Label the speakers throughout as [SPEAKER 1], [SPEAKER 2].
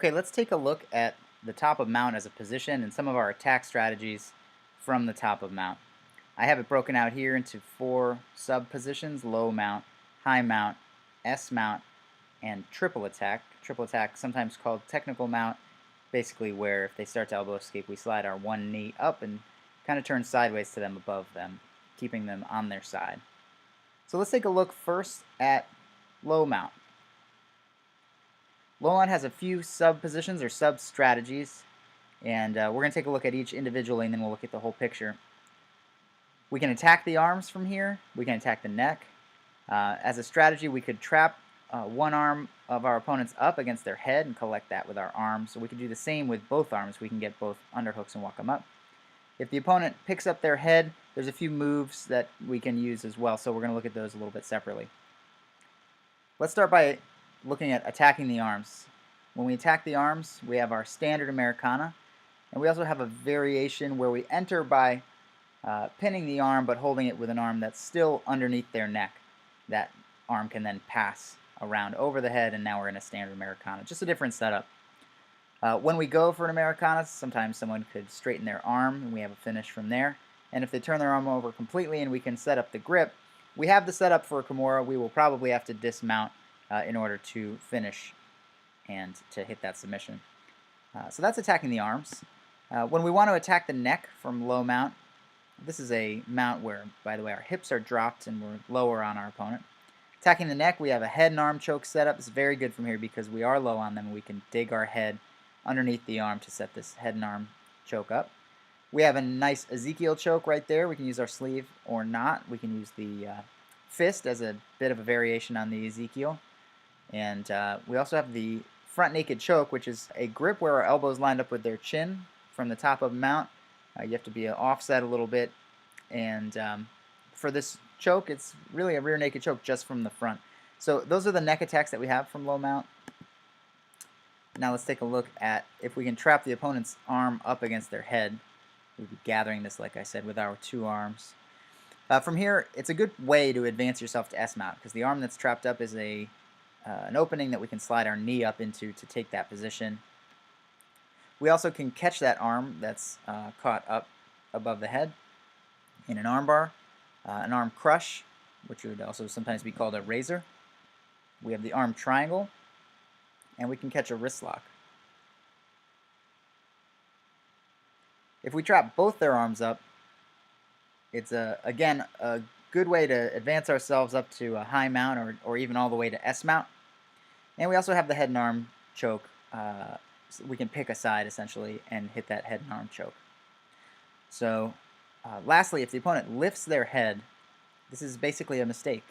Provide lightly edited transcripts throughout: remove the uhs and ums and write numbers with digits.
[SPEAKER 1] Okay, let's take a look at the top of mount as a position and some of our attack strategies from the top of mount. I have it broken out here into four sub positions: low mount, high mount, S mount, and triple attack. Triple attack, sometimes called technical mount, basically where if they start to elbow escape, we slide our one knee up and kind of turn sideways to them above them, keeping them on their side. So let's take a look first at low mount. Low mount has a few sub positions or sub strategies, and we're going to take a look at each individually, and then we'll look at the whole picture. We can attack the arms from here. We can attack the neck. As a strategy, we could trap one arm of our opponents up against their head and collect that with our arms. So we could do the same with both arms. We can get both underhooks and walk them up. If the opponent picks up their head, there's a few moves that we can use as well, so we're going to look at those a little bit separately. Let's start by looking at attacking the arms. When we attack the arms, we have our standard Americana, and we also have a variation where we enter by pinning the arm but holding it with an arm that's still underneath their neck. That arm can then pass around over the head, and now we're in a standard Americana. Just a different setup. When we go for an Americana, sometimes someone could straighten their arm, and we have a finish from there. And if they turn their arm over completely and we can set up the grip, we have the setup for a Kimura. We will probably have to dismount in order to finish and to hit that submission. So that's attacking the arms. When we want to attack the neck from low mount, this is a mount where, by the way, our hips are dropped and we're lower on our opponent. Attacking the neck, we have a head and arm choke setup. It's very good from here because we are low on them and we can dig our head underneath the arm to set this head and arm choke up. We have a nice Ezekiel choke right there. We can use our sleeve or not. We can use the fist as a bit of a variation on the Ezekiel. And we also have the front naked choke, which is a grip where our elbows lined up with their chin from the top of mount. You have to be offset a little bit. And for this choke, it's really a rear naked choke just from the front. So those are the neck attacks that we have from low mount. Now let's take a look at if we can trap the opponent's arm up against their head. We'll be gathering this, like I said, with our two arms. From here, it's a good way to advance yourself to S-mount because the arm that's trapped up is an opening that we can slide our knee up into to take that position. We also can catch that arm that's caught up above the head in an armbar, an arm crush, which would also sometimes be called a razor. We have the arm triangle, and we can catch a wrist lock. If we trap both their arms up, it's again a good way to advance ourselves up to a high mount or even all the way to S mount. And we also have the head and arm choke. So we can pick a side essentially and hit that head and arm choke. So lastly, if the opponent lifts their head, this is basically a mistake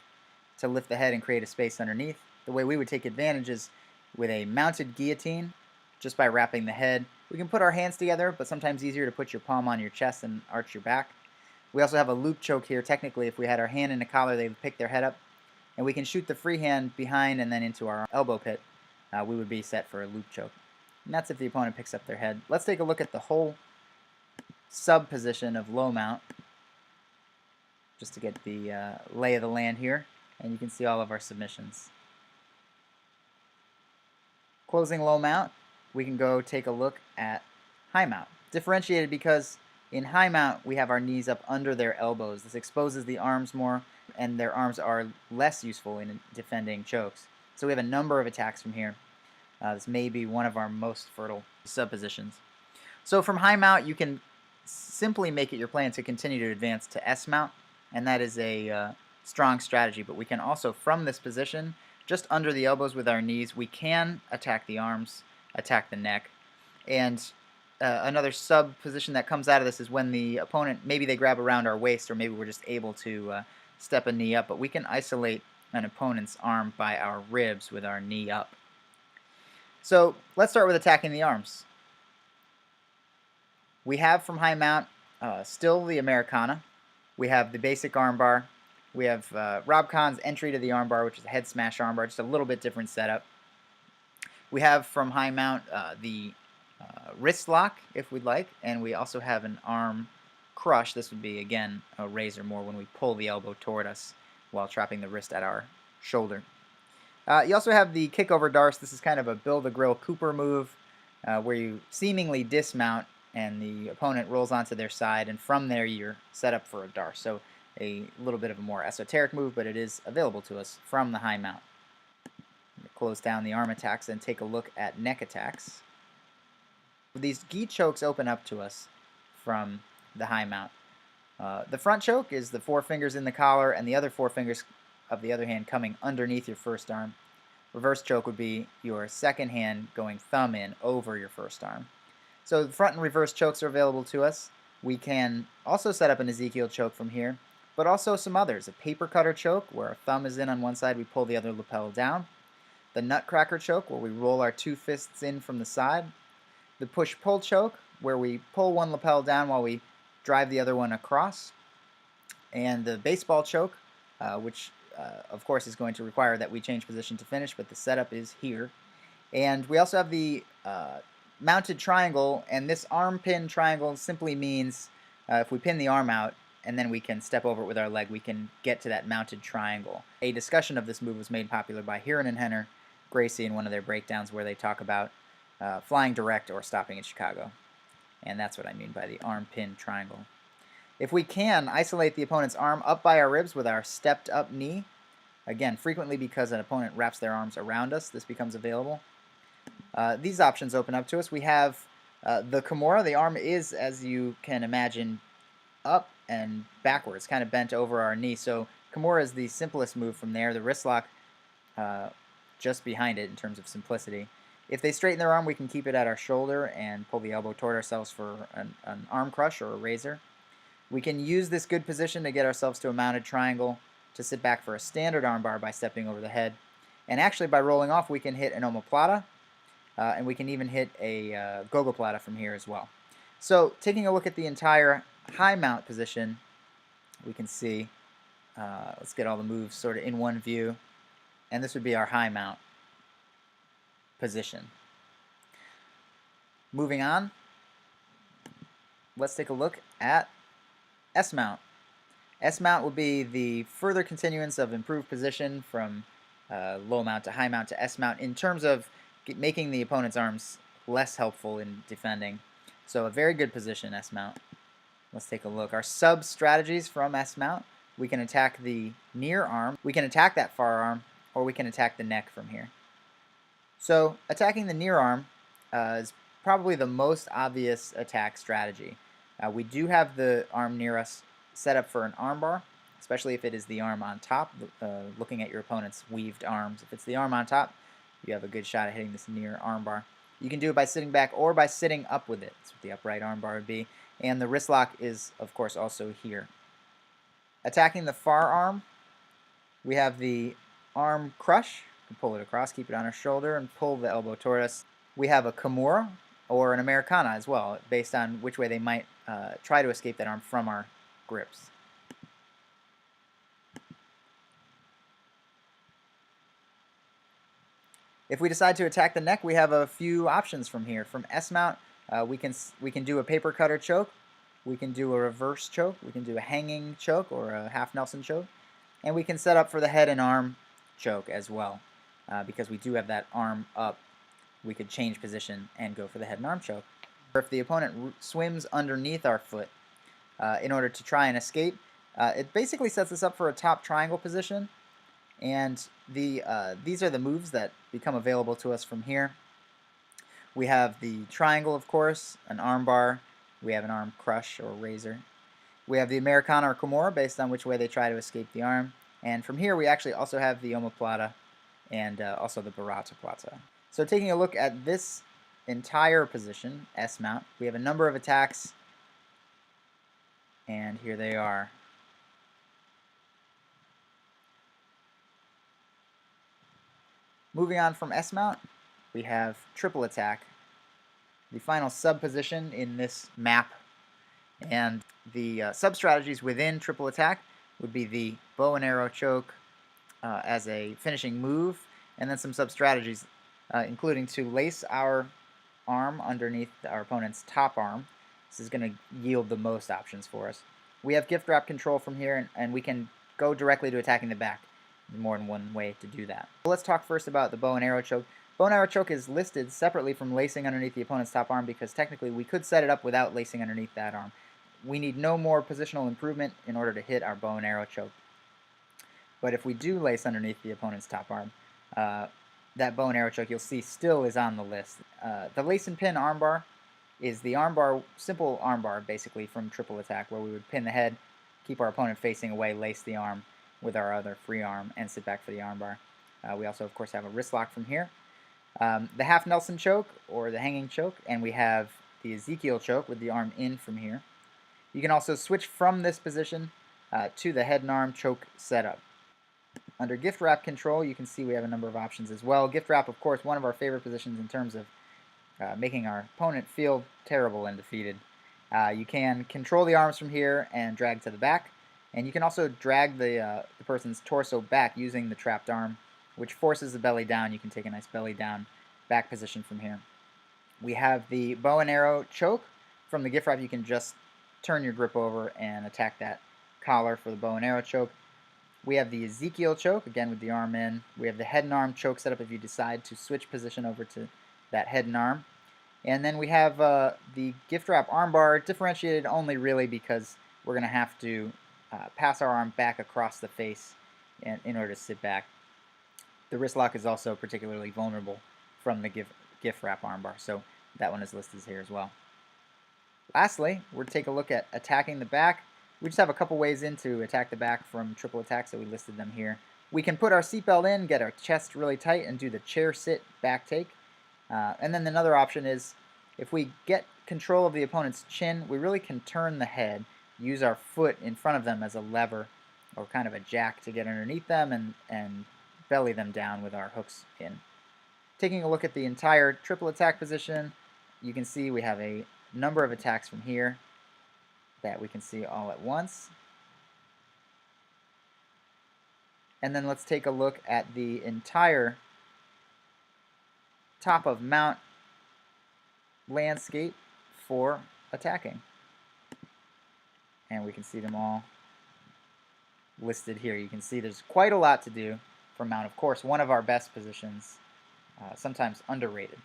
[SPEAKER 1] to lift the head and create a space underneath. The way we would take advantage is with a mounted guillotine, just by wrapping the head. We can put our hands together, but sometimes easier to put your palm on your chest and arch your back. We also have a loop choke here. Technically, if we had our hand in a collar, they would pick their head up. And we can shoot the free hand behind and then into our elbow pit. We would be set for a loop choke. And that's if the opponent picks up their head. Let's take a look at the whole sub position of low mount, just to get the lay of the land here. And you can see all of our submissions. Closing low mount, we can go take a look at high mount. Differentiated because in high mount, we have our knees up under their elbows. This exposes the arms more, and their arms are less useful in defending chokes. So we have a number of attacks from here. This may be one of our most fertile subpositions. So from high mount, you can simply make it your plan to continue to advance to S mount, and that is a strong strategy. But we can also, from this position, just under the elbows with our knees, we can attack the arms, attack the neck. And another sub position that comes out of this is when the opponent, maybe they grab around our waist, or maybe we're just able to step a knee up, but we can isolate an opponent's arm by our ribs with our knee up. So let's start with attacking the arms. We have from high mount still the Americana. We have the basic armbar. We have Rob Kahn's entry to the armbar, which is a head smash armbar, just a little bit different setup. We have from high mount the wrist lock, if we'd like, and we also have an arm crush. This would be, again, a razor more when we pull the elbow toward us while trapping the wrist at our shoulder. You also have the kick over darce. This is kind of a Bill the Grill Cooper move where you seemingly dismount and the opponent rolls onto their side, and from there you're set up for a darce. So a little bit of a more esoteric move, but it is available to us from the high mount. Close down the arm attacks and take a look at neck attacks. These gi chokes open up to us from the high mount. The front choke is the 4 fingers in the collar and the other 4 fingers of the other hand coming underneath your first arm. Reverse choke would be your second hand going thumb in over your first arm. So the front and reverse chokes are available to us. We can also set up an Ezekiel choke from here, but also some others. A paper cutter choke, where our thumb is in on one side, we pull the other lapel down. The nutcracker choke, where we roll our 2 fists in from the side. The push-pull choke, where we pull one lapel down while we drive the other one across. And the baseball choke, which of course is going to require that we change position to finish, but the setup is here. And we also have the mounted triangle, and this arm pin triangle simply means if we pin the arm out and then we can step over it with our leg, we can get to that mounted triangle. A discussion of this move was made popular by Heron and Henner Gracie in one of their breakdowns where they talk about flying direct or stopping in Chicago. And that's what I mean by the arm pin triangle. If we can isolate the opponent's arm up by our ribs with our stepped up knee, again, frequently because an opponent wraps their arms around us, this becomes available. These options open up to us. We have the Kimura. The arm is, as you can imagine, up and backwards, kind of bent over our knee. So Kimura is the simplest move from there. The wrist lock just behind it in terms of simplicity. If they straighten their arm, we can keep it at our shoulder and pull the elbow toward ourselves for an arm crush or a razor. We can use this good position to get ourselves to a mounted triangle, to sit back for a standard armbar by stepping over the head. And actually, by rolling off, we can hit an omoplata, and we can even hit a gogoplata from here as well. So, taking a look at the entire high mount position, we can see, let's get all the moves sort of in one view, and this would be our high mount position. Moving on, let's take a look at S-mount. S-mount will be the further continuance of improved position from low mount to high mount to S-mount in terms of making the opponent's arms less helpful in defending. So a very good position, S-mount. Let's take a look. Our sub-strategies from S-mount. We can attack the near arm, we can attack that far arm, or we can attack the neck from here. So attacking the near arm is probably the most obvious attack strategy. We do have the arm near us set up for an armbar, especially if it is the arm on top, looking at your opponent's weaved arms. If it's the arm on top, you have a good shot at hitting this near armbar. You can do it by sitting back or by sitting up with it. That's what the upright armbar would be. And the wrist lock is, of course, also here. Attacking the far arm, we have the arm crush. We pull it across, keep it on our shoulder, and pull the elbow toward us. We have a Kimura or an Americana as well, based on which way they might try to escape that arm from our grips. If we decide to attack the neck, we have a few options from here. From S-mount, we can do a paper cutter choke, we can do a reverse choke, we can do a hanging choke or a half Nelson choke, and we can set up for the head and arm choke as well. Because we do have that arm up, we could change position and go for the head and arm choke. Or if the opponent swims underneath our foot in order to try and escape, it basically sets us up for a top triangle position. And these are the moves that become available to us from here. We have the triangle, of course, an armbar, we have an arm crush or razor. We have the Americana or Kimura based on which way they try to escape the arm. And from here we actually also have the omoplata and also the burrata plata. So taking a look at this entire position, S-mount, we have a number of attacks, and here they are. Moving on from S-mount, we have triple attack, the final sub-position in this map, and the sub-strategies within triple attack would be the bow and arrow choke as a finishing move, and then some sub-strategies, including to lace our arm underneath our opponent's top arm. This is going to yield the most options for us. We have gift wrap control from here, and we can go directly to attacking the back. There's more than one way to do that. So let's talk first about the bow and arrow choke. Bow and arrow choke is listed separately from lacing underneath the opponent's top arm because technically we could set it up without lacing underneath that arm. We need no more positional improvement in order to hit our bow and arrow choke. But if we do lace underneath the opponent's top arm, that bow and arrow choke you'll see still is on the list. The lace and pin armbar is the armbar, simple armbar basically from triple attack, where we would pin the head, keep our opponent facing away, lace the arm with our other free arm, and sit back for the armbar. We also, of course, have a wrist lock from here. The half Nelson choke, or the hanging choke, and we have the Ezekiel choke with the arm in from here. You can also switch from this position to the head and arm choke setup. Under gift wrap control, you can see we have a number of options as well. Gift wrap, of course, one of our favorite positions in terms of making our opponent feel terrible and defeated. You can control the arms from here and drag to the back, and you can also drag the person's torso back using the trapped arm, which forces the belly down. You can take a nice belly down back position from here. We have the bow and arrow choke. From the gift wrap, you can just turn your grip over and attack that collar for the bow and arrow choke. We have the Ezekiel choke, again with the arm in. We have the head and arm choke set up if you decide to switch position over to that head and arm. And then we have the gift wrap armbar, differentiated only really because we're going to have to pass our arm back across the face in order to sit back. The wrist lock is also particularly vulnerable from the gift wrap armbar, so that one is listed here as well. Lastly, we'll take a look at attacking the back. We just have a couple ways in to attack the back from triple attack, so we listed them here. We can put our seatbelt in, get our chest really tight, and do the chair sit back take. And then another option is if we get control of the opponent's chin, we really can turn the head, use our foot in front of them as a lever or kind of a jack to get underneath them and belly them down with our hooks in. Taking a look at the entire triple attack position, you can see we have a number of attacks from here that we can see all at once. And then let's take a look at the entire top of mount landscape for attacking. And we can see them all listed here. You can see there's quite a lot to do for mount. Of course, one of our best positions, sometimes underrated.